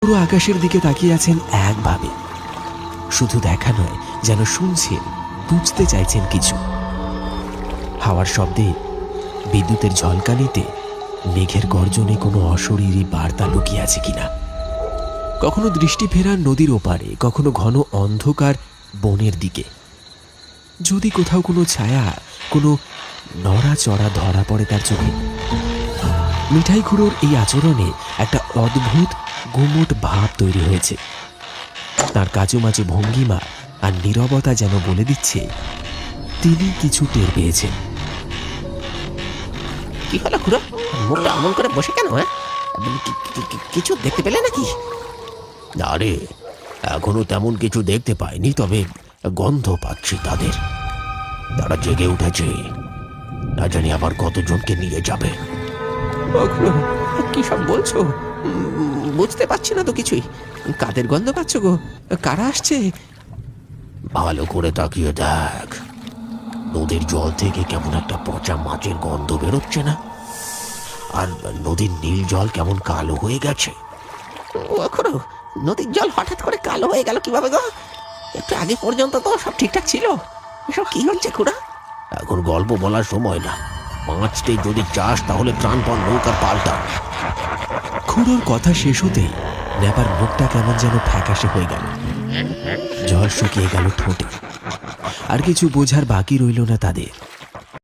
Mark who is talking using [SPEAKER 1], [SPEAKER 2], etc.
[SPEAKER 1] পুরো আকাশের দিকে তাকিয়ে আছেন একভাবে। শুধু দেখা নয়, যেন শুনছেন, বুঝতে চাইছেন কিছু। হাওয়ার শব্দে, বিদ্যুতের ঝলকানিতে, মেঘের গর্জনে কোনো অশরীরী বার্তা লুকিয়ে আছে কিনা। কখনো দৃষ্টি ফেরান নদীর ওপারে, কখনো ঘন অন্ধকার বনের দিকে। যদি কোথাও কোনো ছায়া, কোনো নড়াচড়া ধরা পড়ে তার চোখে। মিঠাই খুড়োর এই আচরণে একটা অদ্ভুত গুমোট ভাব তৈরি হয়েছে। তার কাচুমাচু ভঙ্গিমা আর নীরবতা যেন বলে দিচ্ছে তিনি কিছু টের পেয়েছেন।
[SPEAKER 2] কি হলো খুড়ো, মুখটা অমন করে বসে কেন? কিছু দেখতে পেলে নাকি?
[SPEAKER 3] না রে, এখনো তেমন কিছু দেখতে পাইনি, তবে গন্ধ পাচ্ছি তাদের। তারা জেগে উঠেছে, না জানি আবার কতজনকে নিয়ে যাবে।
[SPEAKER 2] ও খুড়ো, কি সব বলছো? বুঝতে পারছি না তো কিছুই। কাদের গন্ধ পাচ্ছ গো? কারা আসছে?
[SPEAKER 3] ভালো করে তাকিয়ে দেখ, নদীর জল থেকে কেমন একটা পচা মাছের গন্ধ বেরোচ্ছে না? আর নদীর নীল জল কেমন কালো হয়ে গেছে।
[SPEAKER 2] ও খুড়ো, নদীর জল হঠাৎ করে কালো হয়ে গেল কিভাবে গো? একটু আগে পর্যন্ত তো সব ঠিকঠাক ছিল। এসব কি হচ্ছে খুড়া?
[SPEAKER 3] এখন গল্প বলার সময় না। মাছতে যদি চাস তাহলে প্রাণপণ নৌকার পাল্টা।
[SPEAKER 1] খুড়োর কথা শেষ হতেই ন্যাপার মুখটা কেমন যেন ফ্যাকাশে হয়ে গেল। জল শুকিয়ে গেল ঠোঁটে। আর কিছু বোঝার বাকি রইল না তাদের।